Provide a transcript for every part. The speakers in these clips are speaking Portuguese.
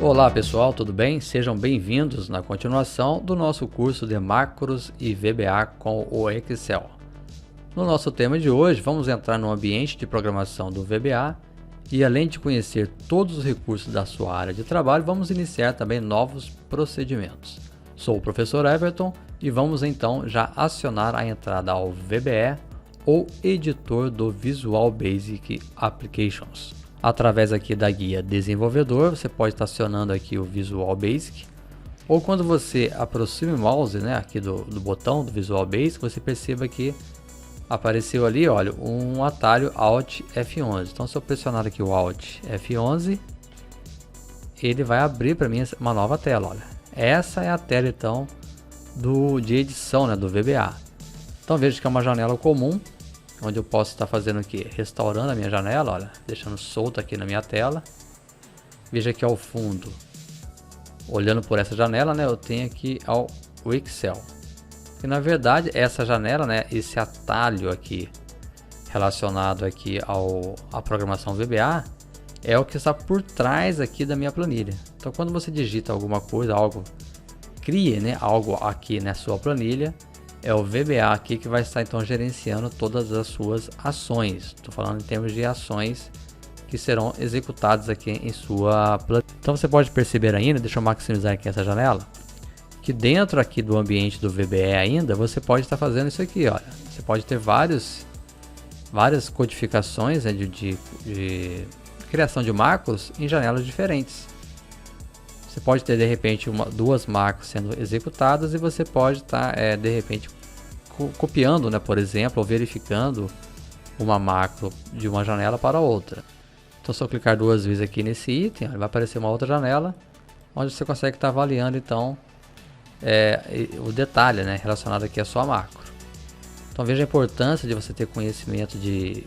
Olá pessoal, tudo bem? Sejam bem-vindos na continuação do nosso curso de macros e VBA com o Excel. No nosso tema de hoje, vamos entrar no ambiente de programação do VBA e, além de conhecer todos os recursos da sua área de trabalho, vamos iniciar também novos procedimentos. Sou o professor Everton e vamos então já acionar a entrada ao VBE ou editor do Visual Basic Applications. Através aqui da guia desenvolvedor, você pode estar acionando aqui o Visual Basic, ou quando você aproxima o mouse, aqui do botão do Visual Basic, você perceba que apareceu ali, olha, um atalho Alt F11. Então, se eu pressionar aqui o Alt F11, ele vai abrir para mim uma nova tela. Olha, essa é a tela então de edição, do VBA. Então veja que é uma janela comum, onde eu posso estar fazendo aqui, restaurando a minha janela, olha, deixando solta aqui na minha tela. Veja que ao fundo, olhando por essa janela, eu tenho aqui o Excel. E na verdade, essa janela, esse atalho aqui, relacionado aqui à programação VBA, é o que está por trás aqui da minha planilha. Então quando você digita alguma coisa, crie algo aqui na sua planilha, é o VBA aqui que vai estar então gerenciando todas as suas ações. Estou falando em termos de ações que serão executadas aqui em sua planilha. Então você pode perceber ainda, deixa eu maximizar aqui essa janela, que dentro aqui do ambiente do VBE ainda, você pode estar fazendo isso aqui, olha. Você pode ter várias codificações de criação de macros em janelas diferentes. Você pode ter de repente duas macros sendo executadas e você pode estar de repente copiando, por exemplo, ou verificando uma macro de uma janela para outra. Então, se eu clicar duas vezes aqui nesse item, vai aparecer uma outra janela onde você consegue estar avaliando então o detalhe relacionado aqui à sua macro. Então veja a importância de você ter conhecimento de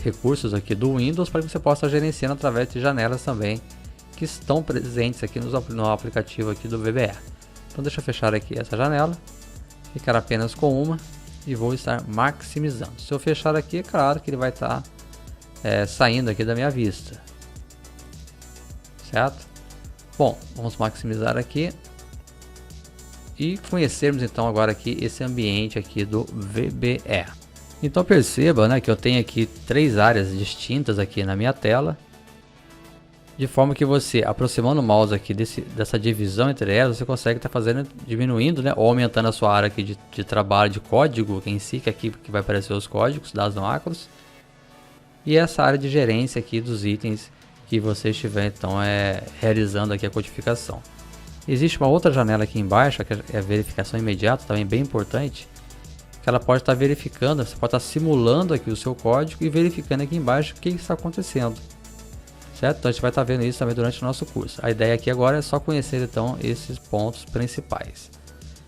recursos aqui do Windows para que você possa gerenciar através de janelas também que estão presentes aqui no aplicativo aqui do VBE. Então deixa eu fechar aqui essa janela, ficar apenas com uma e vou estar maximizando. Se eu fechar aqui, é claro que ele vai estar saindo aqui da minha vista, certo? Bom, vamos maximizar aqui e conhecermos então agora aqui esse ambiente aqui do VBE. Então perceba que eu tenho aqui três áreas distintas aqui na minha tela, de forma que você, aproximando o mouse aqui dessa divisão entre elas, você consegue estar diminuindo ou aumentando a sua área aqui de trabalho de código em si, que é aqui que vai aparecer os códigos das macros, e essa área de gerência aqui dos itens que você estiver então realizando aqui a codificação. Existe uma outra janela aqui embaixo, que é a verificação imediata, também bem importante, que ela pode estar verificando, você pode estar simulando aqui o seu código e verificando aqui embaixo o que está acontecendo. Certo? Então a gente vai estar vendo isso também durante o nosso curso. A ideia aqui agora é só conhecer então esses pontos principais.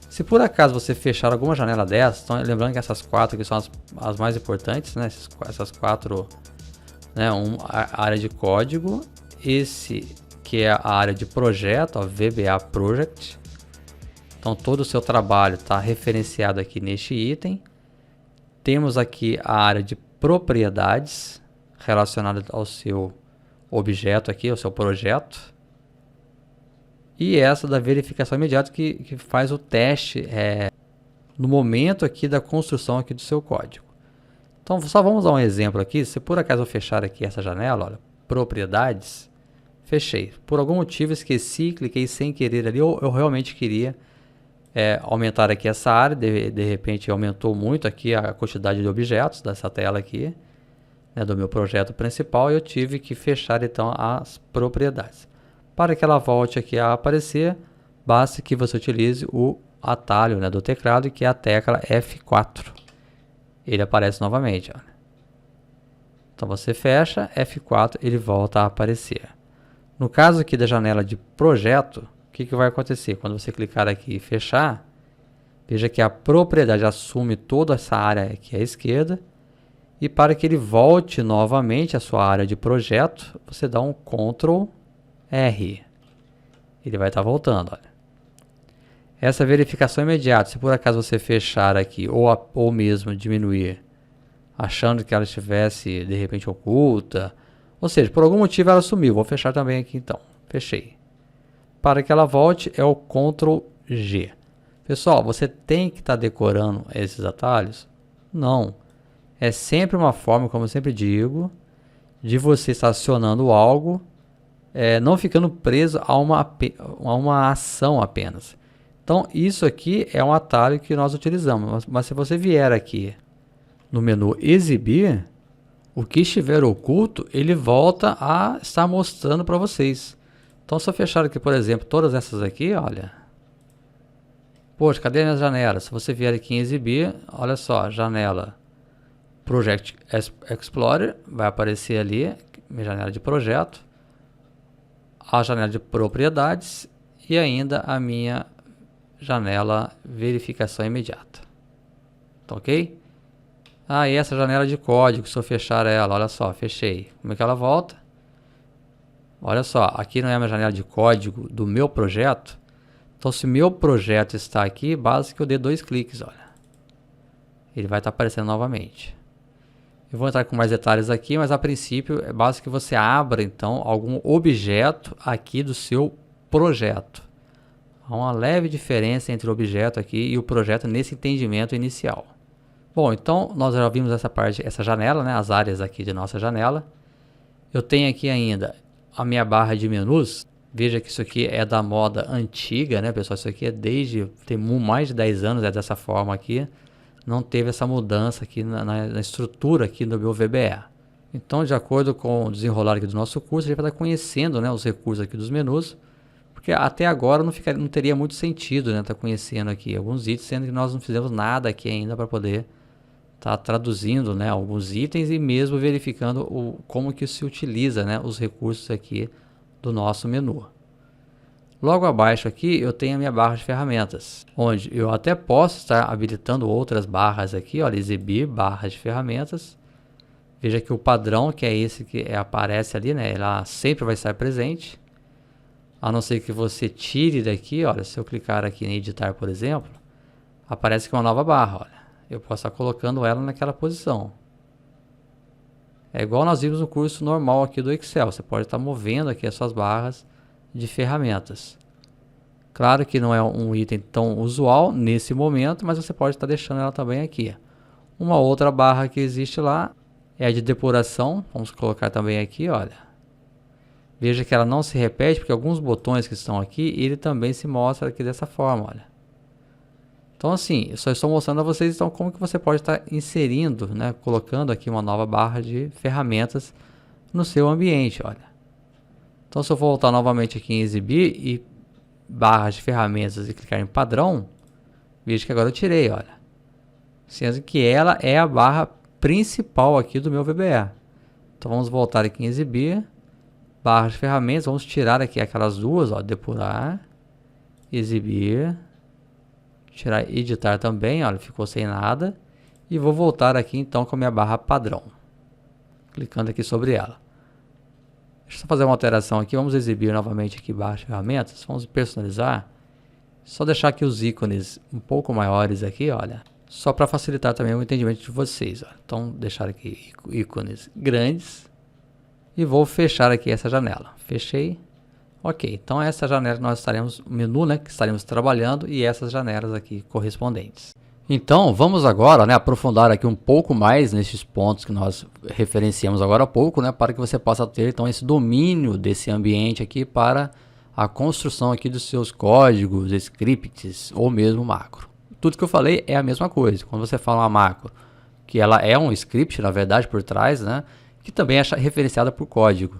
Se por acaso você fechar alguma janela dessas, então, lembrando que essas quatro aqui são as mais importantes, essas quatro, a área de código, esse que é a área de projeto, VBA Project. Então todo o seu trabalho está referenciado aqui neste item. Temos aqui a área de propriedades relacionada ao seu objeto aqui, o seu projeto, e essa da verificação imediata que faz o teste no momento aqui da construção aqui do seu código. Então só vamos dar um exemplo aqui. Se por acaso eu fechar aqui essa janela, olha, propriedades, fechei, por algum motivo esqueci, cliquei sem querer ali, ou eu realmente queria aumentar aqui essa área, de repente aumentou muito aqui a quantidade de objetos dessa tela aqui, do meu projeto principal, e eu tive que fechar então as propriedades. Para que ela volte aqui a aparecer, basta que você utilize o atalho do teclado, que é a tecla F4. Ele aparece novamente. Olha. Então você fecha, F4, ele volta a aparecer. No caso aqui da janela de projeto, o que vai acontecer? Quando você clicar aqui e fechar, veja que a propriedade assume toda essa área aqui à esquerda. E para que ele volte novamente à sua área de projeto, você dá um Ctrl R. Ele vai estar voltando. Olha. Essa verificação imediata, se por acaso você fechar aqui ou mesmo diminuir, achando que ela estivesse de repente oculta, ou seja, por algum motivo ela sumiu. Vou fechar também aqui então. Fechei. Para que ela volte é o Ctrl G. Pessoal, você tem que estar decorando esses atalhos? Não. É sempre uma forma, como eu sempre digo, de você estar acionando algo, não ficando preso a uma ação apenas. Então, isso aqui é um atalho que nós utilizamos. Mas se você vier aqui no menu Exibir, o que estiver oculto, ele volta a estar mostrando para vocês. Então, se eu fechar aqui, por exemplo, todas essas aqui, olha. Poxa, cadê minhas janelas? Se você vier aqui em Exibir, olha só, janela Project Explorer, vai aparecer ali, minha janela de projeto, a janela de propriedades e ainda a minha janela verificação imediata. Tá ok? E essa janela de código, se eu fechar ela, olha só, fechei. Como é que ela volta? Olha só, aqui não é a minha janela de código do meu projeto. Então, se meu projeto está aqui, basta que eu dê 2 cliques, olha. Ele vai estar aparecendo novamente. Eu vou entrar com mais detalhes aqui, mas a princípio é basta que você abra então algum objeto aqui do seu projeto. Há uma leve diferença entre o objeto aqui e o projeto nesse entendimento inicial. Bom, então nós já vimos essa parte, essa janela, né, as áreas aqui de nossa janela. Eu tenho aqui ainda a minha barra de menus. Veja que isso aqui é da moda antiga, né, pessoal? Isso aqui é tem mais de 10 anos, é dessa forma aqui. Não teve essa mudança aqui na estrutura aqui do meu VBE. Então, de acordo com o desenrolar aqui do nosso curso, a gente vai estar conhecendo, né, os recursos aqui dos menus, porque até agora não teria muito sentido, né, estar conhecendo aqui alguns itens, sendo que nós não fizemos nada aqui ainda para poder estar traduzindo, né, alguns itens e mesmo verificando como que se utiliza, né, os recursos aqui do nosso menu. Logo abaixo aqui eu tenho a minha barra de ferramentas, onde eu até posso estar habilitando outras barras aqui, olha, exibir barras de ferramentas. Veja que o padrão, que é esse que aparece ali, né, ela sempre vai estar presente. A não ser que você tire daqui, olha, se eu clicar aqui em editar, por exemplo, aparece aqui uma nova barra, olha. Eu posso estar colocando ela naquela posição. É igual nós vimos no curso normal aqui do Excel, você pode estar movendo aqui as suas barras de ferramentas. Claro que não é um item tão usual nesse momento, mas você pode estar deixando ela também aqui. Uma outra barra que existe lá é a de depuração. Vamos colocar também aqui, olha. Veja que ela não se repete, porque alguns botões que estão aqui, ele também se mostra aqui dessa forma, olha. Então assim, eu só estou mostrando a vocês então como que você pode estar inserindo, né, colocando aqui uma nova barra de ferramentas no seu ambiente, olha. Então, se eu voltar novamente aqui em exibir e barras de ferramentas e clicar em padrão, veja que agora eu tirei, olha. Sendo que ela é a barra principal aqui do meu VBE. Então, vamos voltar aqui em exibir, barras de ferramentas, vamos tirar aqui aquelas duas, ó, depurar, exibir, tirar editar também, olha, ficou sem nada. E vou voltar aqui então com a minha barra padrão, clicando aqui sobre ela. Deixa eu fazer uma alteração aqui, vamos exibir novamente aqui barra de ferramentas, vamos personalizar, só deixar aqui os ícones um pouco maiores aqui, olha, só para facilitar também o entendimento de vocês, olha. Então deixar aqui ícones grandes e vou fechar aqui essa janela, fechei, ok, então essa janela nós estaremos, o menu, né, que estaremos trabalhando e essas janelas aqui correspondentes. Então, vamos agora, né, aprofundar aqui um pouco mais nesses pontos que nós referenciamos agora há pouco, né, para que você possa ter então esse domínio desse ambiente aqui para a construção aqui dos seus códigos, scripts ou mesmo macro. Tudo que eu falei é a mesma coisa. Quando você fala uma macro, que ela é um script, na verdade, por trás, né, que também é referenciada por código.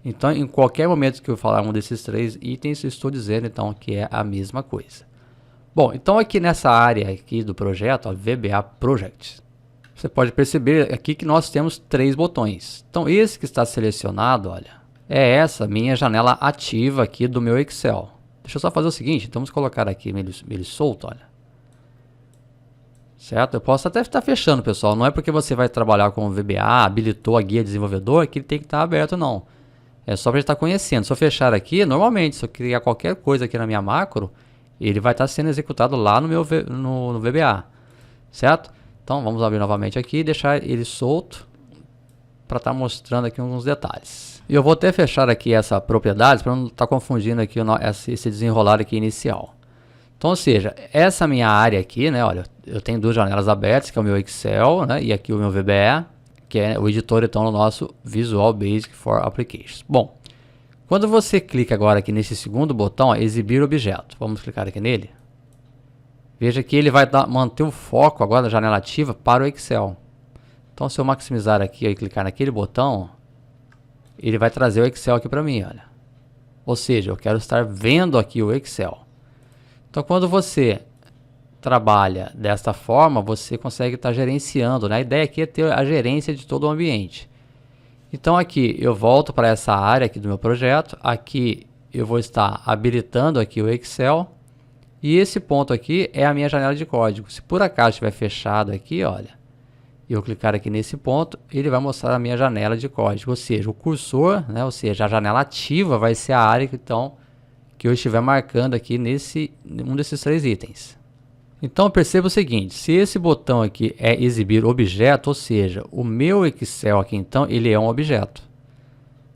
Então, em qualquer momento que eu falar um desses 3 itens, eu estou dizendo então que é a mesma coisa. Bom, então aqui nessa área aqui do projeto, ó, VBA Project, você pode perceber aqui que nós temos 3 botões. Então esse que está selecionado, olha, é essa minha janela ativa aqui do meu Excel. Deixa eu só fazer o seguinte, então vamos colocar aqui ele solto, olha. Certo? Eu posso até estar fechando, pessoal, não é porque você vai trabalhar com o VBA, habilitou a guia desenvolvedor, que ele tem que estar aberto, não. É só para estar conhecendo. Se eu fechar aqui, normalmente, se eu criar qualquer coisa aqui na minha macro, ele vai estar sendo executado lá no meu no VBA, certo? Então vamos abrir novamente aqui e deixar ele solto para estar mostrando aqui alguns detalhes. E eu vou até fechar aqui essa propriedade para não estar confundindo aqui esse desenrolar aqui inicial. Então, ou seja, essa minha área aqui, né, olha, eu tenho duas janelas abertas, que é o meu Excel, né, e aqui o meu VBE, que é o editor então no nosso Visual Basic for Applications. Bom, quando você clica agora aqui nesse segundo botão, ó, exibir objeto, vamos clicar aqui nele. Veja que ele vai manter o foco agora da janela ativa para o Excel. Então, se eu maximizar aqui e clicar naquele botão, ele vai trazer o Excel aqui para mim, olha. Ou seja, eu quero estar vendo aqui o Excel. Então, quando você trabalha desta forma, você consegue estar gerenciando, né? A ideia aqui é ter a gerência de todo o ambiente. Então, aqui eu volto para essa área aqui do meu projeto. Aqui eu vou estar habilitando aqui o Excel. E esse ponto aqui é a minha janela de código. Se por acaso estiver fechado aqui, olha, e eu clicar aqui nesse ponto, ele vai mostrar a minha janela de código. Ou seja, o cursor, né? Ou seja, a janela ativa vai ser a área que então que eu estiver marcando aqui nesse um desses três itens. Então perceba o seguinte, se esse botão aqui é exibir objeto, ou seja, o meu Excel aqui então ele é um objeto,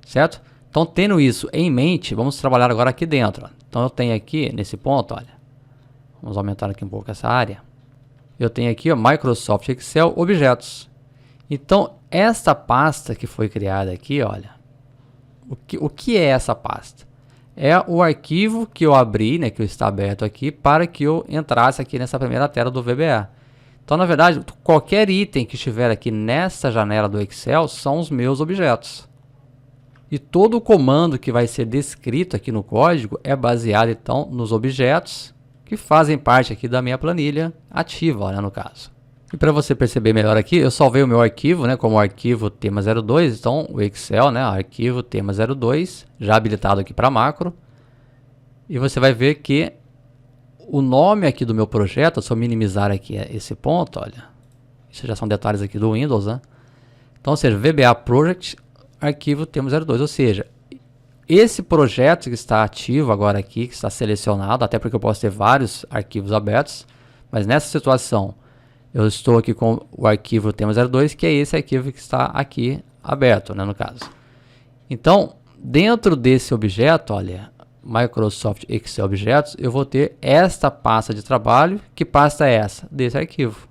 certo? Então tendo isso em mente, vamos trabalhar agora aqui dentro. Então eu tenho aqui nesse ponto, olha, vamos aumentar aqui um pouco essa área. Eu tenho aqui ó, Microsoft Excel objetos. Então esta pasta que foi criada aqui, olha, o que é essa pasta? É o arquivo que eu abri, né, que está aberto aqui, para que eu entrasse aqui nessa primeira tela do VBA. Então, na verdade, qualquer item que estiver aqui nessa janela do Excel são os meus objetos. E todo o comando que vai ser descrito aqui no código é baseado, então, nos objetos que fazem parte aqui da minha planilha ativa, né, no caso. E para você perceber melhor aqui, eu salvei o meu arquivo, né, como arquivo tema 02, então o Excel, né, arquivo tema 02, já habilitado aqui para macro. E você vai ver que o nome aqui do meu projeto, se eu minimizar aqui esse ponto, olha, isso já são detalhes aqui do Windows, né? Então, ou seja, VBA Project, arquivo tema 02, ou seja, esse projeto que está ativo agora aqui, que está selecionado, até porque eu posso ter vários arquivos abertos, mas nessa situação, eu estou aqui com o arquivo tema 02, que é esse arquivo que está aqui aberto, né, no caso. Então, dentro desse objeto, olha, Microsoft Excel Objetos, eu vou ter esta pasta de trabalho. Que pasta é essa? Desse arquivo.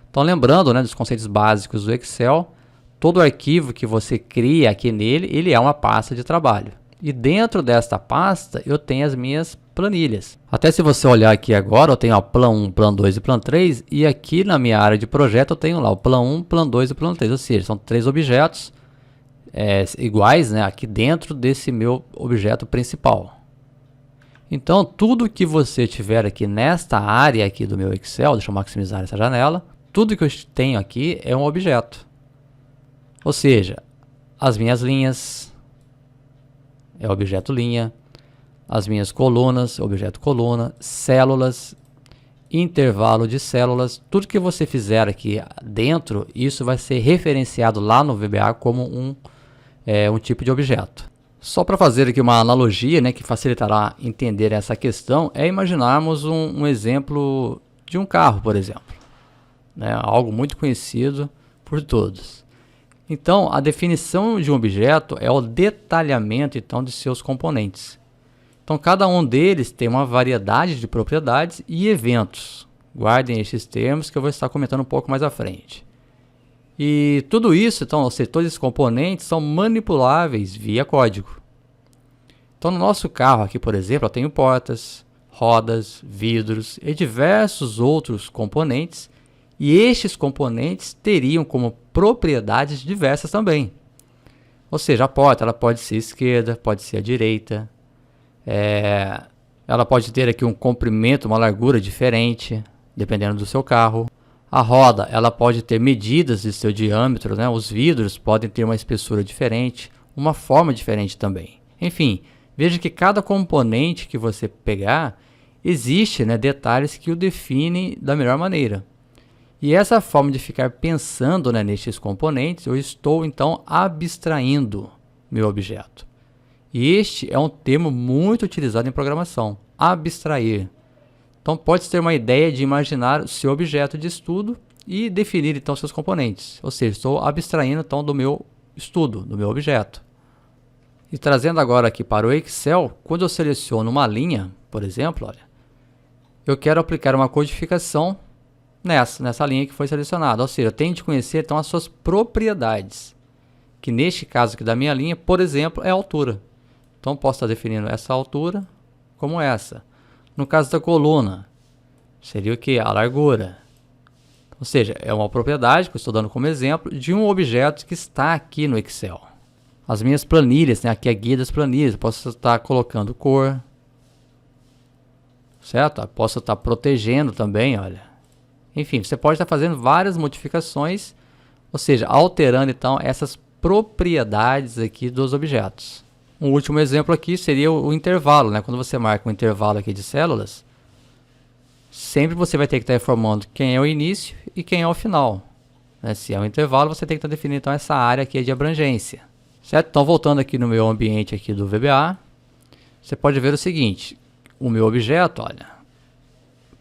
Então, lembrando, né, dos conceitos básicos do Excel, todo arquivo que você cria aqui nele, ele é uma pasta de trabalho. E dentro desta pasta, eu tenho as minhas planilhas. Até se você olhar aqui agora, eu tenho o Plan 1, Plan 2 e Plan 3. E aqui na minha área de projeto, eu tenho lá o Plan 1, Plan 2 e Plan 3. Ou seja, são três objetos iguais, né, aqui dentro desse meu objeto principal. Então, tudo que você tiver aqui nesta área aqui do meu Excel, deixa eu maximizar essa janela, tudo que eu tenho aqui é um objeto. Ou seja, as minhas linhas é o objeto linha, as minhas colunas, objeto coluna, células, intervalo de células, tudo que você fizer aqui dentro, isso vai ser referenciado lá no VBA como um tipo de objeto. Só para fazer aqui uma analogia, né, que facilitará entender essa questão, é imaginarmos um exemplo de um carro, por exemplo, né, algo muito conhecido por todos. Então, a definição de um objeto é o detalhamento então de seus componentes. Então, cada um deles tem uma variedade de propriedades e eventos. Guardem estes termos que eu vou estar comentando um pouco mais à frente. E tudo isso, então, ou seja, todos esses componentes são manipuláveis via código. Então, no nosso carro aqui, por exemplo, eu tenho portas, rodas, vidros e diversos outros componentes. E estes componentes teriam como propriedades diversas também. Ou seja, a porta ela pode ser esquerda, pode ser à direita. Ela pode ter aqui um comprimento, uma largura diferente, dependendo do seu carro. A roda ela pode ter medidas de seu diâmetro, né? Os vidros podem ter uma espessura diferente, uma forma diferente também. Enfim, veja que cada componente que você pegar, existe, né, detalhes que o definem da melhor maneira. E essa forma de ficar pensando, né, nestes componentes, eu estou então abstraindo meu objeto. E este é um termo muito utilizado em programação, abstrair. Então pode ter uma ideia de imaginar o seu objeto de estudo e definir então seus componentes. Ou seja, estou abstraindo então do meu estudo, do meu objeto. E trazendo agora aqui para o Excel, quando eu seleciono uma linha, por exemplo, olha, eu quero aplicar uma codificação nessa linha que foi selecionada. Ou seja, eu tenho de conhecer então as suas propriedades, que neste caso aqui da minha linha, por exemplo, é a altura. Então posso estar definindo essa altura como essa. No caso da coluna, seria o que? A largura. Ou seja, é uma propriedade que eu estou dando como exemplo de um objeto que está aqui no Excel. As minhas planilhas, né? Aqui é a guia das planilhas, eu posso estar colocando cor, certo? Eu posso estar protegendo também, olha. Enfim, você pode estar fazendo várias modificações, ou seja, alterando então essas propriedades aqui dos objetos. Um último exemplo aqui seria o intervalo, né? Quando você marca um intervalo aqui de células, sempre você vai ter que estar informando quem é o início e quem é o final, né? Se é um intervalo, você tem que estar definindo então essa área aqui de abrangência. Certo? Então, voltando aqui no meu ambiente aqui do VBA, você pode ver o seguinte, o meu objeto, olha,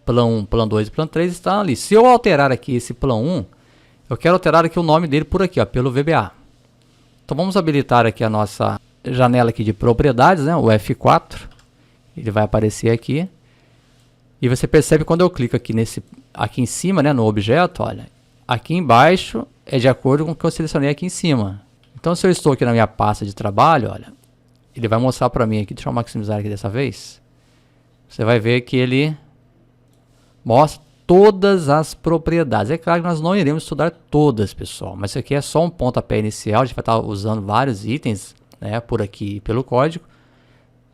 Plan 1, Plan 2 e Plan 3 estão ali. Se eu alterar aqui esse Plan 1, eu quero alterar aqui o nome dele por aqui, ó, pelo VBA. Então, vamos habilitar aqui a nossa janela aqui de propriedades, né, o F4, ele vai aparecer aqui. E você percebe quando eu clico aqui, aqui em cima, né, no objeto, olha, aqui embaixo é de acordo com o que eu selecionei aqui em cima. Então, se eu estou aqui na minha pasta de trabalho, olha, ele vai mostrar para mim aqui, deixa eu maximizar aqui dessa vez. Você vai ver que ele mostra todas as propriedades. É claro que nós não iremos estudar todas, pessoal, mas isso aqui é só um pontapé inicial. A gente vai estar usando vários itens, né, por aqui pelo código,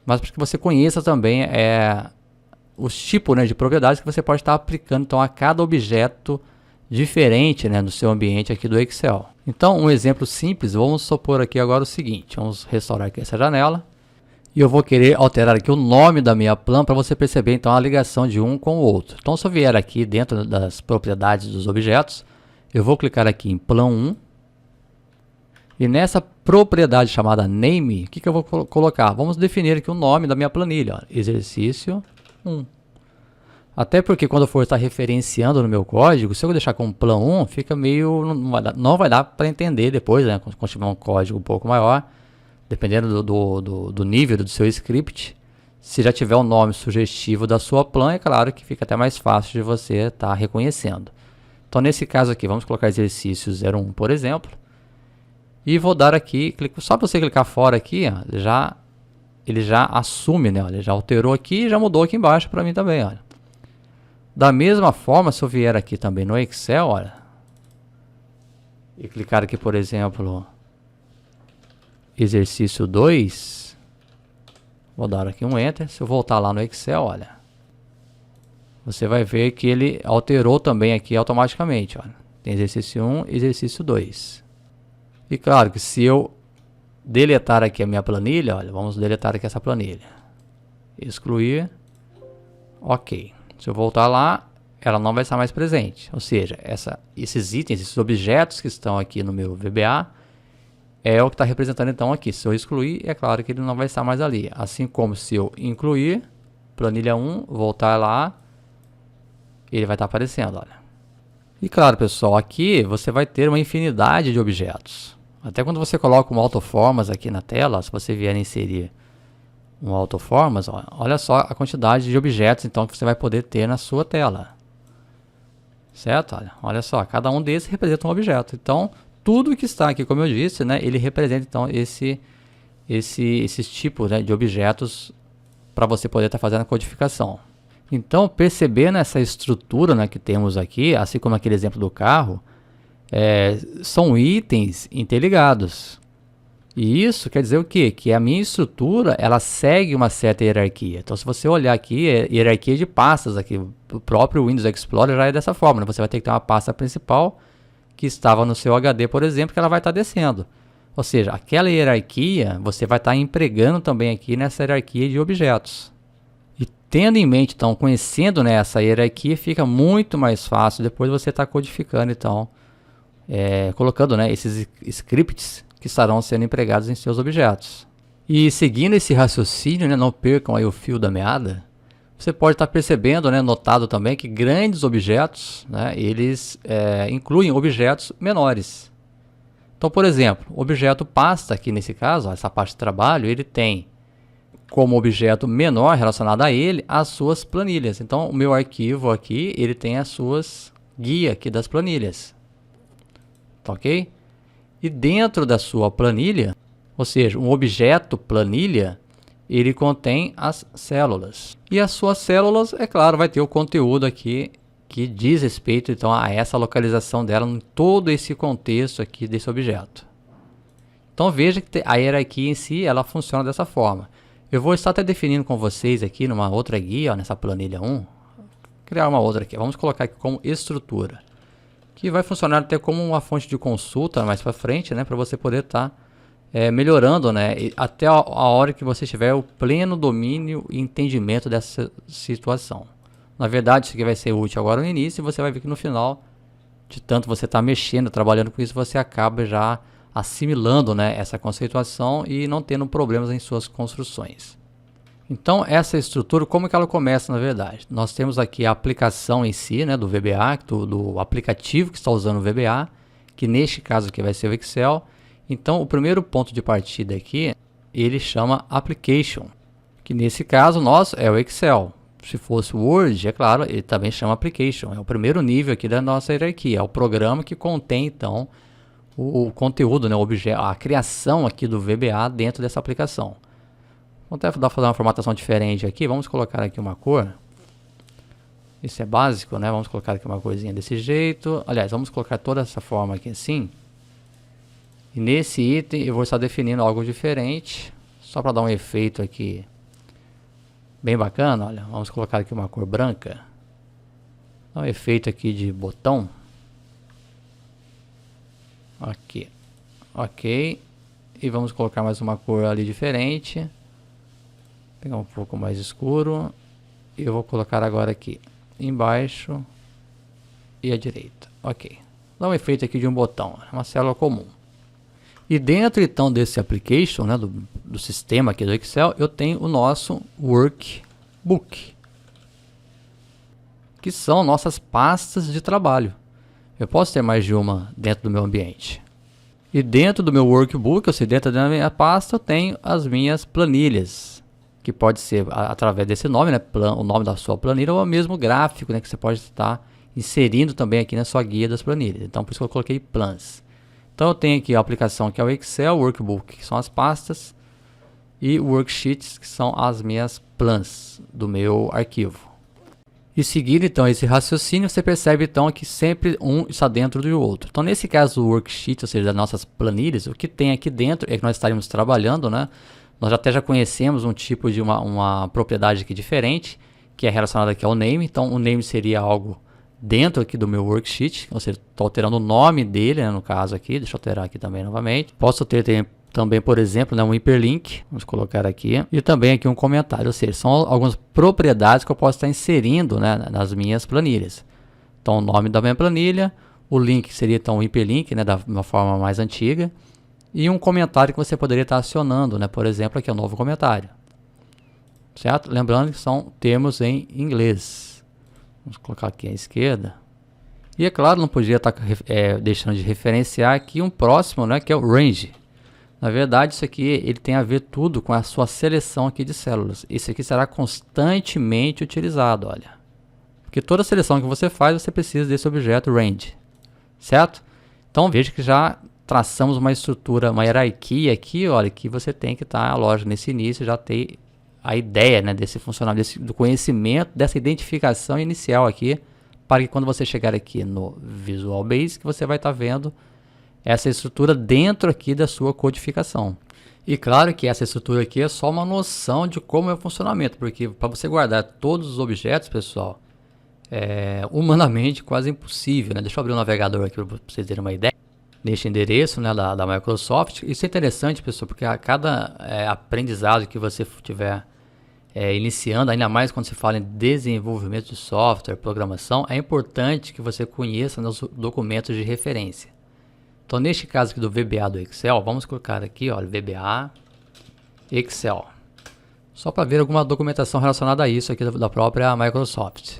mas para que você conheça também os tipos, né, de propriedades que você pode estar aplicando então a cada objeto diferente, né, no seu ambiente aqui do Excel. Então, um exemplo simples, vamos supor aqui agora o seguinte, vamos restaurar aqui essa janela, e eu vou querer alterar aqui o nome da minha plan para você perceber então a ligação de um com o outro. Então, se eu vier aqui dentro das propriedades dos objetos, eu vou clicar aqui em Plan 1, e nessa propriedade chamada Name, o que eu vou colocar? Vamos definir aqui o nome da minha planilha, ó, exercício 1. Até porque quando eu for estar referenciando no meu código, se eu deixar como Plan 1, fica meio, não vai dar para entender depois, né? Quando tiver um código um pouco maior, dependendo do nível do seu script. Se já tiver o nome sugestivo da sua plan, é claro que fica até mais fácil de você estar reconhecendo. Então, nesse caso aqui, vamos colocar exercício 01, por exemplo. E vou dar aqui, só para você clicar fora aqui, ó, ele já assume, né? Ele já alterou aqui e já mudou aqui embaixo para mim também, olha. Da mesma forma, se eu vier aqui também no Excel, olha, e clicar aqui, por exemplo, exercício 2, vou dar aqui um Enter. Se eu voltar lá no Excel, olha, você vai ver que ele alterou também aqui automaticamente, olha. Tem exercício 1 e exercício 2. E claro que se eu deletar aqui a minha planilha, olha, vamos deletar aqui essa planilha. Excluir. Ok. Se eu voltar lá, ela não vai estar mais presente. Ou seja, esses itens, esses objetos que estão aqui no meu VBA, é o que está representando então aqui. Se eu excluir, é claro que ele não vai estar mais ali. Assim como se eu incluir, planilha 1, voltar lá, ele vai estar aparecendo, olha. E claro, pessoal, aqui você vai ter uma infinidade de objetos. Até quando você coloca um autoformas aqui na tela, se você vier inserir um autoformas, olha só a quantidade de objetos então que você vai poder ter na sua tela. Certo? Olha só, cada um desses representa um objeto. Então, tudo que está aqui, como eu disse, né, ele representa então esses tipos, né, de objetos para você poder estar fazendo a codificação. Então, percebendo essa estrutura, né, que temos aqui, assim como aquele exemplo do carro, são itens interligados. E isso quer dizer o quê? Que a minha estrutura, ela segue uma certa hierarquia. Então, se você olhar aqui, hierarquia de pastas aqui, o próprio Windows Explorer já é dessa forma, né? Você vai ter que ter uma pasta principal que estava no seu HD, por exemplo, que ela vai estar descendo. Ou seja, aquela hierarquia, você vai estar empregando também aqui nessa hierarquia de objetos. E tendo em mente, então, conhecendo, né, essa hierarquia, fica muito mais fácil depois você estar codificando, então, colocando, né, esses scripts que estarão sendo empregados em seus objetos. E seguindo esse raciocínio, né, não percam aí o fio da meada, você pode estar percebendo, né, notado também que grandes objetos, né, eles incluem objetos menores. Então, por exemplo, o objeto pasta aqui nesse caso, ó, essa parte de trabalho, ele tem como objeto menor relacionado a ele as suas planilhas. Então, o meu arquivo aqui, ele tem as suas guias aqui das planilhas. Tá ok? E dentro da sua planilha, ou seja, um objeto planilha, ele contém as células. E as suas células, é claro, vai ter o conteúdo aqui que diz respeito então a essa localização dela em todo esse contexto aqui desse objeto. Então veja que a hierarquia em si, ela funciona dessa forma. Eu vou estar até definindo com vocês aqui numa outra guia, ó, nessa planilha 1, criar uma outra aqui. Vamos colocar aqui como estrutura, que vai funcionar até como uma fonte de consulta mais para frente, né, para você poder estar melhorando, né, até a hora que você tiver o pleno domínio e entendimento dessa situação. Na verdade, isso aqui vai ser útil agora no início, e você vai ver que no final, de tanto você estar mexendo, trabalhando com isso, você acaba já assimilando, né, essa conceituação e não tendo problemas em suas construções. Então, essa estrutura, como que ela começa na verdade? Nós temos aqui a aplicação em si, né, do VBA, do aplicativo que está usando o VBA, que neste caso aqui vai ser o Excel. Então, o primeiro ponto de partida aqui, ele chama Application, que nesse caso nosso é o Excel. Se fosse o Word, é claro, ele também chama Application. É o primeiro nível aqui da nossa hierarquia. É o programa que contém, então, o conteúdo, né, o objeto, a criação aqui do VBA dentro dessa aplicação. Vamos até fazer uma formatação diferente aqui. Vamos colocar aqui uma cor. Isso é básico, né? Vamos colocar aqui uma corzinha desse jeito. Aliás, vamos colocar toda essa forma aqui assim. E nesse item eu vou estar definindo algo diferente, só para dar um efeito aqui bem bacana. Olha, vamos colocar aqui uma cor branca. Dá um efeito aqui de botão. Aqui. Ok. E vamos colocar mais uma cor ali diferente. Pegar um pouco mais escuro. E eu vou colocar agora aqui embaixo e à direita. Ok. Dá um efeito aqui de um botão. Uma célula comum. E dentro então desse application, né, do sistema aqui do Excel, eu tenho o nosso workbook, que são nossas pastas de trabalho. Eu posso ter mais de uma dentro do meu ambiente. E dentro do meu workbook, ou seja, dentro da minha pasta, eu tenho as minhas planilhas, que pode ser através desse nome, né, o nome da sua planilha, ou mesmo gráfico, né, que você pode estar inserindo também aqui na sua guia das planilhas. Então, por isso que eu coloquei plans. Então eu tenho aqui a aplicação que é o Excel, Workbook, que são as pastas, e Worksheets, que são as minhas plans do meu arquivo. E seguindo então esse raciocínio, você percebe então que sempre um está dentro do outro. Então nesse caso o Worksheet, ou seja, das nossas planilhas, o que tem aqui dentro é que nós estaremos trabalhando, né? Nós já conhecemos um tipo de uma propriedade aqui diferente, que é relacionada aqui ao name. Então o name seria algo dentro aqui do meu worksheet, ou seja, estou alterando o nome dele, né, no caso aqui, deixa eu alterar aqui também novamente. Posso ter também, por exemplo, né, um hiperlink, vamos colocar aqui, e também aqui um comentário, ou seja, são algumas propriedades que eu posso estar inserindo, né, nas minhas planilhas. Então, o nome da minha planilha, o link seria então um hiperlink, né, da uma forma mais antiga, e um comentário que você poderia estar acionando, né, por exemplo, aqui é um novo comentário, certo? Lembrando que são termos em inglês. Vamos colocar aqui à esquerda. E é claro, não podia estar deixando de referenciar aqui um próximo, né, que é o range. Na verdade, isso aqui ele tem a ver tudo com a sua seleção aqui de células. Isso aqui será constantemente utilizado, olha. Porque toda seleção que você faz, você precisa desse objeto range, certo? Então veja que já traçamos uma estrutura, uma hierarquia aqui, olha, que você tem que estar, lógico, nesse início já ter a ideia, né, desse funcionamento, do conhecimento, dessa identificação inicial aqui, para que quando você chegar aqui no Visual Basic, você vai estar vendo essa estrutura dentro aqui da sua codificação. E claro que essa estrutura aqui é só uma noção de como é o funcionamento, porque para você guardar todos os objetos, pessoal, é humanamente quase impossível, né? Deixa eu abrir o navegador aqui para vocês terem uma ideia. Neste endereço, né, da Microsoft. Isso é interessante, pessoal, porque a cada aprendizado que você tiver iniciando, ainda mais quando se fala em desenvolvimento de software, programação, é importante que você conheça os documentos de referência. Então, neste caso aqui do VBA do Excel, vamos colocar aqui, olha, VBA Excel. Só para ver alguma documentação relacionada a isso aqui da própria Microsoft.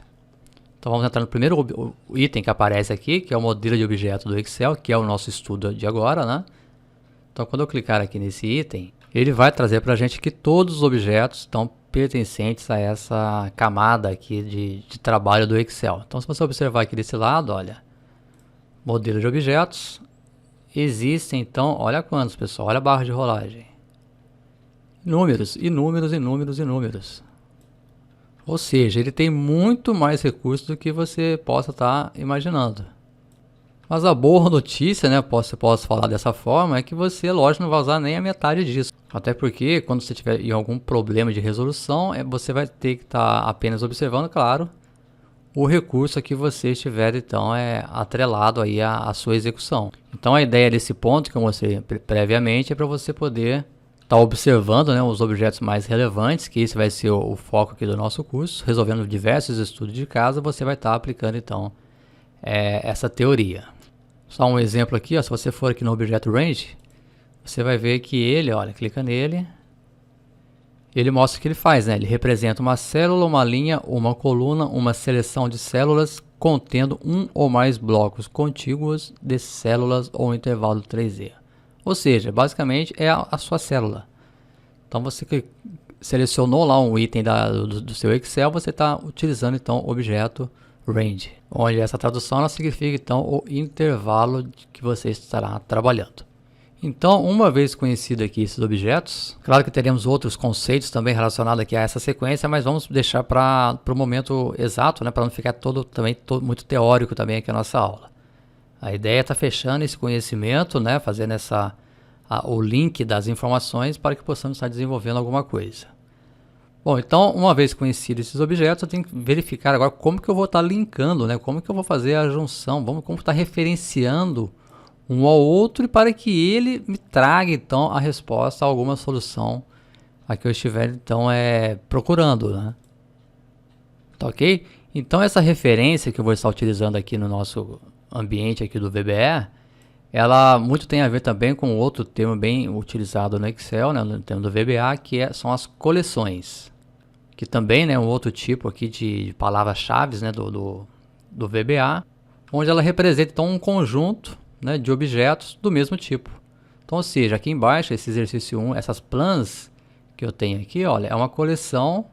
Então vamos entrar no primeiro item que aparece aqui, que é o modelo de objeto do Excel, que é o nosso estudo de agora, né? Então quando eu clicar aqui nesse item, ele vai trazer para a gente que todos os objetos estão pertencentes a essa camada aqui de trabalho do Excel. Então se você observar aqui desse lado, olha, modelo de objetos, existem então, olha quantos, pessoal, olha a barra de rolagem. Números, inúmeros, inúmeros, inúmeros. Ou seja, ele tem muito mais recursos do que você possa estar imaginando. Mas a boa notícia, né, posso falar dessa forma, é que você, lógico, não vai usar nem a metade disso. Até porque, quando você tiver em algum problema de resolução, você vai ter que estar apenas observando, claro, o recurso que você estiver, então, atrelado aí à sua execução. Então, a ideia desse ponto que eu mostrei previamente é para você poder estar observando, né, os objetos mais relevantes, que esse vai ser o foco aqui do nosso curso, resolvendo diversos estudos de casa, você vai estar aplicando, então, essa teoria. Só um exemplo aqui, ó, se você for aqui no objeto range, você vai ver que ele, olha, clica nele, ele mostra o que ele faz, né? Ele representa uma célula, uma linha, uma coluna, uma seleção de células contendo um ou mais blocos contíguos de células ou intervalo 3D. Ou seja, basicamente é a sua célula. Então você que selecionou lá um item do seu Excel, você está utilizando então o objeto range, onde essa tradução ela significa então o intervalo que você estará trabalhando. Então, uma vez conhecido aqui esses objetos, claro que teremos outros conceitos também relacionados aqui a essa sequência, mas vamos deixar para o momento exato, né, para não ficar todo muito teórico também aqui a nossa aula. A ideia é estar fechando esse conhecimento, né, fazendo o link das informações para que possamos estar desenvolvendo alguma coisa. Bom, então, uma vez conhecidos esses objetos, eu tenho que verificar agora como que eu vou estar linkando, né? Como que eu vou fazer a junção, como estar referenciando um ao outro e para que ele me traga, então, a resposta a alguma solução a que eu estiver, então, procurando, né? Tá ok? Então, essa referência que eu vou estar utilizando aqui no nosso ambiente aqui do VBE, ela muito tem a ver também com outro termo bem utilizado no Excel, né, no termo do VBA, que são as coleções. Que também, né, um outro tipo aqui de palavras-chave, né, do VBA, onde ela representa então um conjunto, né, de objetos do mesmo tipo. Então, ou seja, aqui embaixo, esse exercício 1, essas plans que eu tenho aqui, olha, é uma coleção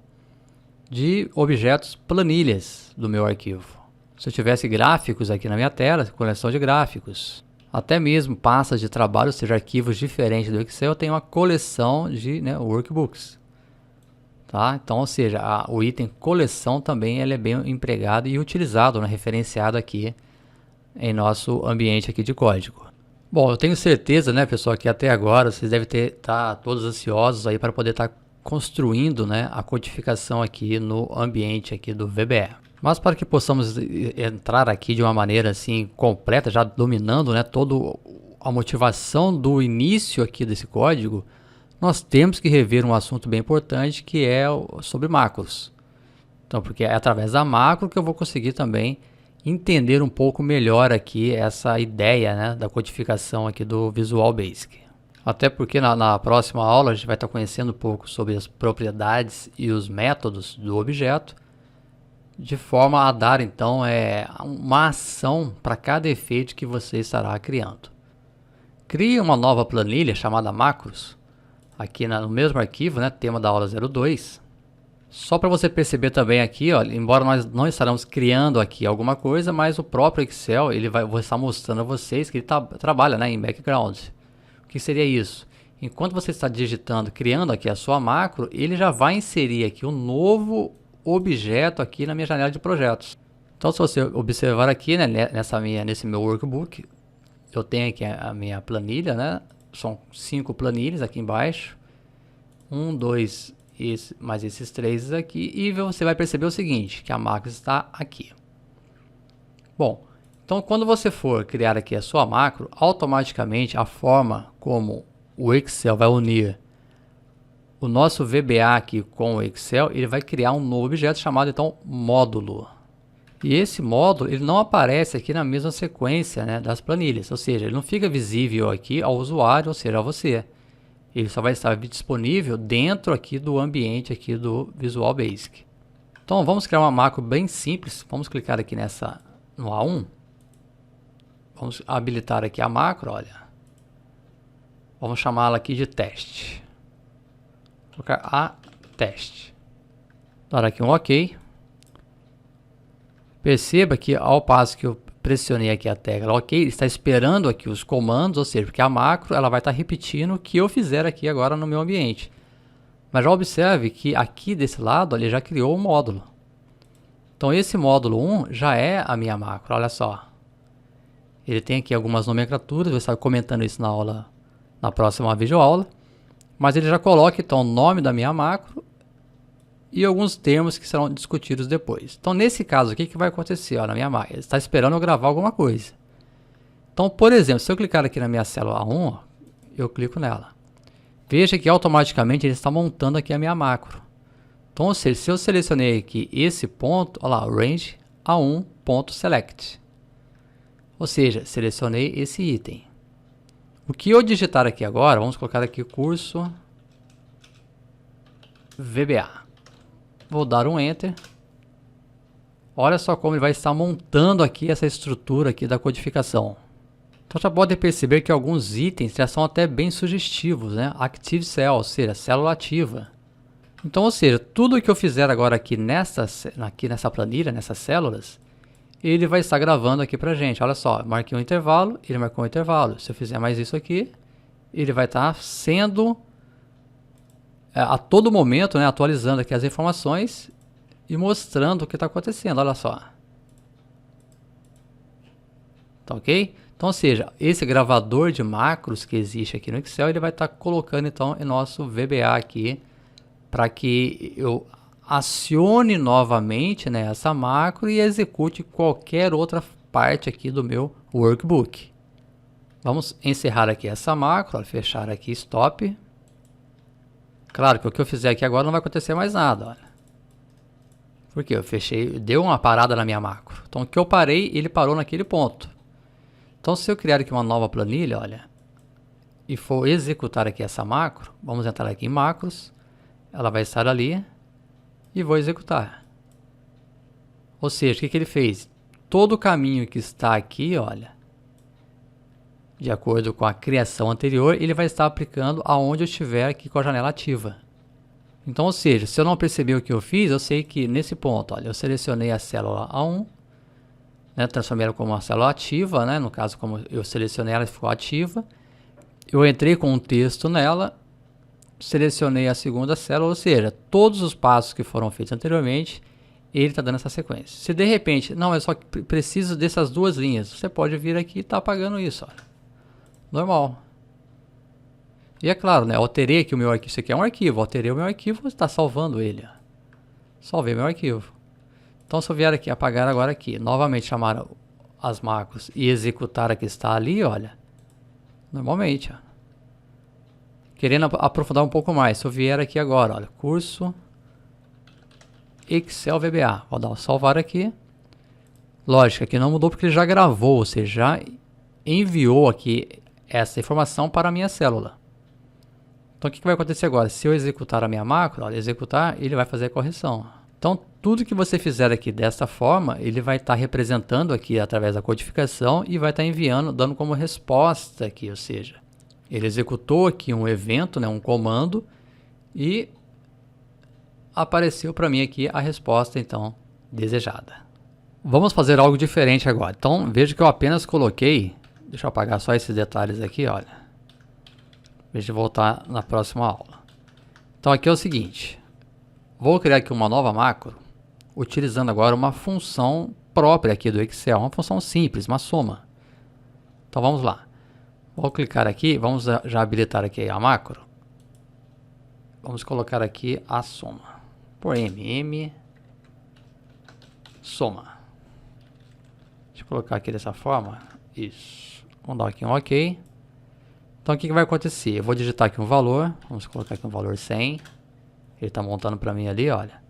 de objetos planilhas do meu arquivo. Se eu tivesse gráficos aqui na minha tela, coleção de gráficos. Até mesmo pastas de trabalho, ou seja, arquivos diferentes do Excel, eu tenho uma coleção de, né, workbooks. Tá? Então, ou seja, o item coleção também ele é bem empregado e utilizado, né, referenciado aqui em nosso ambiente aqui de código. Bom, eu tenho certeza, né, pessoal, que até agora vocês devem estar todos ansiosos aí para poder estar construindo, né, a codificação aqui no ambiente aqui do VBE. Mas para que possamos entrar aqui de uma maneira assim completa, já dominando, né, toda a motivação do início aqui desse código, nós temos que rever um assunto bem importante que é sobre macros. Então, porque é através da macro que eu vou conseguir também entender um pouco melhor aqui essa ideia, né, da codificação aqui do Visual Basic. Até porque na próxima aula a gente vai estar conhecendo um pouco sobre as propriedades e os métodos do objeto, de forma a dar então uma ação para cada efeito que você estará criando. Crie uma nova planilha chamada macros, aqui no mesmo arquivo, né, tema da aula 02. Só para você perceber também aqui, ó, embora nós não estaremos criando aqui alguma coisa, mas o próprio Excel vou estar mostrando a vocês que ele trabalha, né, em background. O que seria isso? Enquanto você está digitando, criando aqui a sua macro, ele já vai inserir aqui um novo objeto aqui na minha janela de projetos. Então, se você observar aqui, né, nesse meu workbook, eu tenho aqui a minha planilha, né? São 5 planilhas aqui embaixo. 1, 2, mais esses 3 aqui. E você vai perceber o seguinte, que a macro está aqui. Bom, então quando você for criar aqui a sua macro, automaticamente a forma como o Excel vai unir o nosso VBA aqui com o Excel, ele vai criar um novo objeto chamado então módulo. E esse módulo ele não aparece aqui na mesma sequência, né, das planilhas, ou seja, ele não fica visível aqui ao usuário, ou seja, a você. Ele só vai estar disponível dentro aqui do ambiente aqui do Visual Basic. Então vamos criar uma macro bem simples. Vamos clicar aqui no A1. Vamos habilitar aqui a macro, olha. Vamos chamá-la aqui de teste. Vou colocar a teste. Dar aqui um OK. Perceba que ao passo que eu pressionei aqui a tecla OK, ele está esperando aqui os comandos, ou seja, porque a macro ela vai estar repetindo o que eu fizer aqui agora no meu ambiente. Mas já observe que aqui desse lado ele já criou um módulo. Então esse módulo 1 já é a minha macro, olha só. Ele tem aqui algumas nomenclaturas, eu vou estar comentando isso na próxima videoaula. Mas ele já coloca então o nome da minha macro e alguns termos que serão discutidos depois. Então nesse caso aqui, o que vai acontecer? Ó, na minha macro, ele está esperando eu gravar alguma coisa. Então, por exemplo, se eu clicar aqui na minha célula A1, eu clico nela. Veja que automaticamente ele está montando aqui a minha macro. Então, ou seja, se eu selecionei aqui esse ponto, olha lá, range A1.select. Ou seja, selecionei esse item. O que eu digitar aqui agora, vamos colocar aqui curso VBA. Vou dar um Enter. Olha só como ele vai estar montando aqui essa estrutura aqui da codificação. Então já pode perceber que alguns itens já são até bem sugestivos, né? Active Cell, ou seja, célula ativa. Então, ou seja, tudo que eu fizer agora aqui nessa planilha, nessas células, ele vai estar gravando aqui pra gente. Olha só, marquei um intervalo, ele marcou um intervalo. Se eu fizer mais isso aqui, ele vai estar sendo a todo momento, né, atualizando aqui as informações e mostrando o que está acontecendo. Olha só. Tá ok? Então, ou seja, esse gravador de macros que existe aqui no Excel, ele vai estar colocando então em nosso VBA aqui para que eu acione novamente, né, essa macro e execute qualquer outra parte aqui do meu workbook. Vamos encerrar aqui essa macro, ó, fechar aqui stop. Claro que o que eu fizer aqui agora não vai acontecer mais nada, olha. Porque eu fechei, deu uma parada na minha macro. Então o que eu parei, ele parou naquele ponto. Então se eu criar aqui uma nova planilha, olha, e for executar aqui essa macro, vamos entrar aqui em macros, ela vai estar ali e vou executar. Ou seja, o que ele fez? Todo o caminho que está aqui, olha, de acordo com a criação anterior, ele vai estar aplicando aonde eu estiver aqui com a janela ativa. Então, ou seja, se eu não perceber o que eu fiz, eu sei que nesse ponto, olha, eu selecionei a célula A1, né, transformei ela como uma célula ativa, né, no caso, como eu selecionei ela, ficou ativa. Eu entrei com um texto nela, selecionei a segunda célula, ou seja, todos os passos que foram feitos anteriormente, ele está dando essa sequência. Se de repente, não, eu só preciso dessas duas linhas, você pode vir aqui e estar apagando isso, olha. Normal. E é claro, né? Alterei aqui o meu arquivo. Isso aqui é um arquivo. Alterei o meu arquivo, está salvando ele. Salvei meu arquivo. Então, se eu vier aqui apagar agora aqui, novamente chamar as macros e executar a que está ali, olha. Normalmente, ó. Querendo aprofundar um pouco mais, se eu vier aqui agora, olha, curso Excel VBA. Vou dar um salvar aqui. Lógico, aqui não mudou porque ele já gravou, ou seja, já enviou aqui essa informação para a minha célula. Então, o que vai acontecer agora? Se eu executar a minha macro, olha, executar, ele vai fazer a correção. Então, tudo que você fizer aqui dessa forma, ele vai estar representando aqui através da codificação e vai estar enviando, dando como resposta aqui, ou seja, ele executou aqui um evento, né, um comando, e apareceu para mim aqui a resposta, então, desejada. Vamos fazer algo diferente agora. Então, veja que eu apenas coloquei, deixa eu apagar só esses detalhes aqui, olha. Deixa eu voltar na próxima aula. Então aqui é o seguinte, vou criar aqui uma nova macro, utilizando agora uma função própria aqui do Excel, uma função simples, uma soma. Então vamos lá. Vou clicar aqui, vamos já habilitar aqui a macro. Vamos colocar aqui a soma. Por M, soma. Deixa eu colocar aqui dessa forma. Isso. Vamos dar aqui um OK. Então, o que vai acontecer? Eu vou digitar aqui um valor. Vamos colocar aqui um valor 100. Ele está montando para mim ali, olha.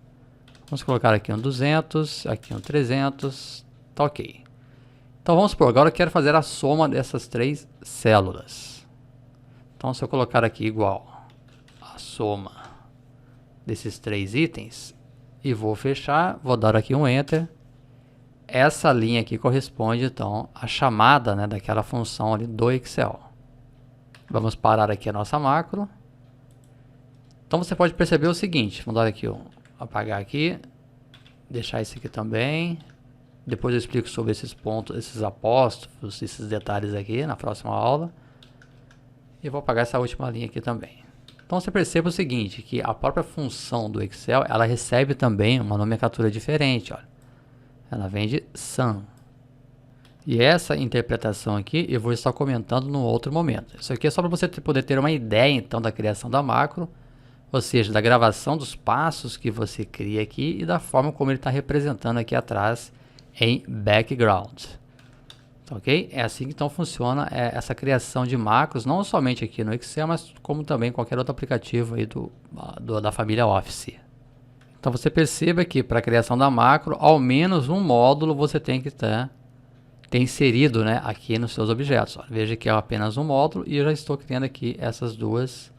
Vamos colocar aqui um 200, aqui um 300. Tá ok. Então, vamos supor, agora eu quero fazer a soma dessas três células. Então, se eu colocar aqui igual a soma desses três itens, e vou fechar, vou dar aqui um Enter. Essa linha aqui corresponde então à chamada, né, daquela função ali do Excel. Vamos parar aqui a nossa macro. Então você pode perceber o seguinte, vamos dar aqui, apagar aqui, deixar isso aqui também. Depois eu explico sobre esses pontos, esses apóstrofos, esses detalhes aqui na próxima aula. E vou apagar essa última linha aqui também. Então você percebe o seguinte, que a própria função do Excel, ela recebe também uma nomenclatura diferente, olha. Ela vem de sum. E essa interpretação aqui eu vou estar comentando no outro momento. Isso aqui é só para você poder ter uma ideia então da criação da macro, ou seja, da gravação dos passos que você cria aqui e da forma como ele está representando aqui atrás em background. Ok? É assim que então funciona essa criação de macros, não somente aqui no Excel, mas como também em qualquer outro aplicativo aí da família Office. Então você perceba que para a criação da macro, ao menos um módulo você tem que ter inserido, né, aqui nos seus objetos. Olha, veja que é apenas um módulo e eu já estou criando aqui essas duas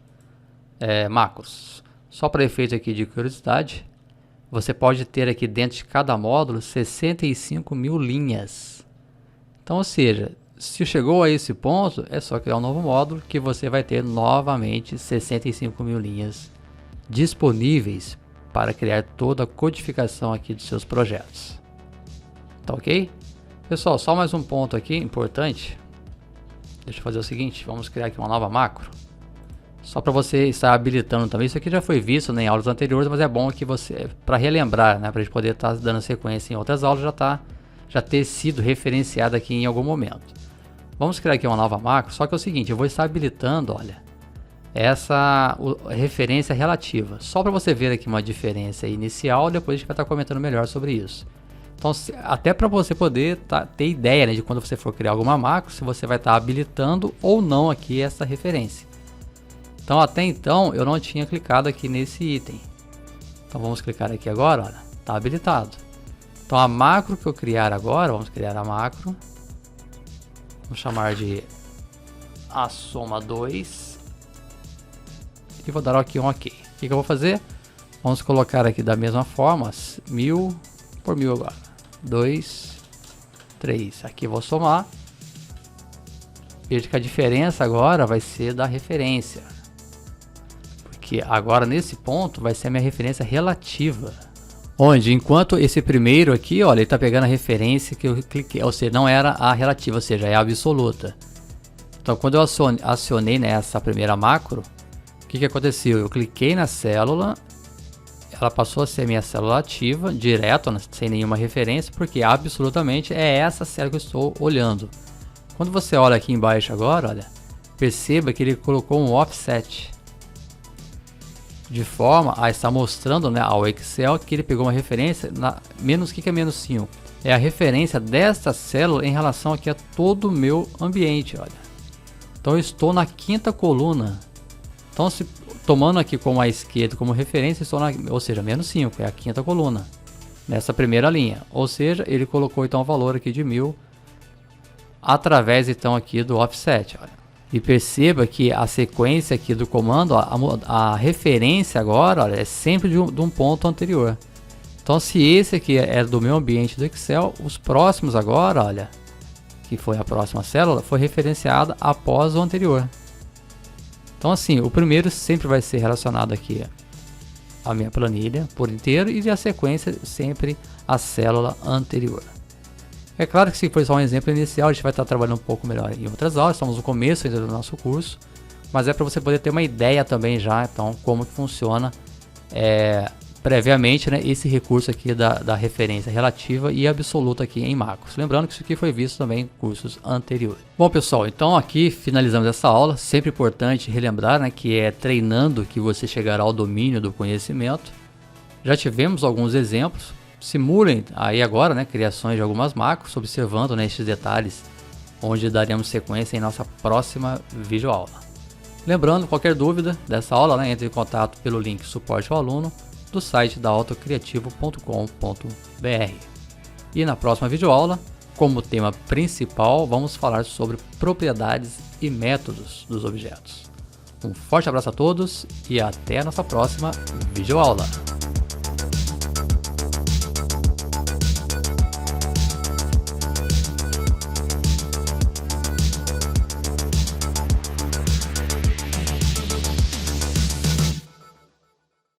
macros. Só para efeito aqui de curiosidade, você pode ter aqui dentro de cada módulo 65 mil linhas. Então, ou seja, se chegou a esse ponto, é só criar um novo módulo que você vai ter novamente 65 mil linhas disponíveis para criar toda a codificação aqui dos seus projetos. Tá ok? Pessoal, só mais um ponto aqui importante. Deixa eu fazer o seguinte, vamos criar aqui uma nova macro. Só para você estar habilitando também. Isso aqui já foi visto, né, em aulas anteriores, mas é bom que você, para relembrar, né, para a gente poder estar dando sequência em outras aulas, já ter sido referenciado aqui em algum momento. Vamos criar aqui uma nova macro, só que é o seguinte, eu vou estar habilitando, olha, essa referência relativa, só para você ver aqui uma diferença inicial, depois a gente vai estar comentando melhor sobre isso. Então, até para você poder ter ideia, né, de quando você for criar alguma macro, se você vai estar habilitando ou não aqui essa referência. Então, até então, eu não tinha clicado aqui nesse item. Então, vamos clicar aqui agora, olha, está habilitado. Então, a macro que eu criar agora, vamos criar a macro, vamos chamar de a soma 2. E vou dar aqui um OK. O que eu vou fazer? Vamos colocar aqui da mesma forma, 1000 por 1000 agora. 2, 3. Aqui vou somar. Veja que a diferença agora vai ser da referência. Porque agora nesse ponto vai ser a minha referência relativa. Onde, enquanto esse primeiro aqui, olha, ele está pegando a referência que eu cliquei. Ou seja, não era a relativa, ou seja, é a absoluta. Então, quando eu acionei nessa primeira macro, o que aconteceu? Eu cliquei na célula, ela passou a ser minha célula ativa, direto, sem nenhuma referência, porque absolutamente é essa célula que eu estou olhando. Quando você olha aqui embaixo agora, olha, perceba que ele colocou um offset, de forma a estar mostrando, né, ao Excel que ele pegou uma referência, menos, o que é menos 5? É a referência desta célula em relação aqui a todo o meu ambiente, olha. Então eu estou na quinta coluna. Então, tomando aqui como a esquerda como referência, ou seja, menos 5, é a quinta coluna, nessa primeira linha. Ou seja, ele colocou então o valor aqui de 1000, através então aqui do offset. Olha. E perceba que a sequência aqui do comando, a referência agora, olha, é sempre de um ponto anterior. Então, se esse aqui é do meu ambiente do Excel, os próximos agora, olha, que foi a próxima célula, foi referenciada após o anterior. Então assim, o primeiro sempre vai ser relacionado aqui à minha planilha por inteiro e a sequência sempre a célula anterior. É claro que se for só um exemplo inicial, a gente vai estar trabalhando um pouco melhor em outras aulas, estamos no começo ainda do nosso curso, mas é para você poder ter uma ideia também já, então, como que funciona previamente, né, esse recurso aqui da referência relativa e absoluta aqui em macros. Lembrando que isso aqui foi visto também em cursos anteriores. Bom pessoal, então aqui finalizamos essa aula. Sempre importante relembrar, né, que é treinando que você chegará ao domínio do conhecimento. Já tivemos alguns exemplos. Simulem aí agora, né, criações de algumas macros, observando, né, estes detalhes, onde daremos sequência em nossa próxima videoaula. Lembrando, qualquer dúvida dessa aula, né, entre em contato pelo link Suporte ao Aluno do site da autocriativo.com.br. E na próxima videoaula, como tema principal, vamos falar sobre propriedades e métodos dos objetos. Um forte abraço a todos e até a nossa próxima videoaula.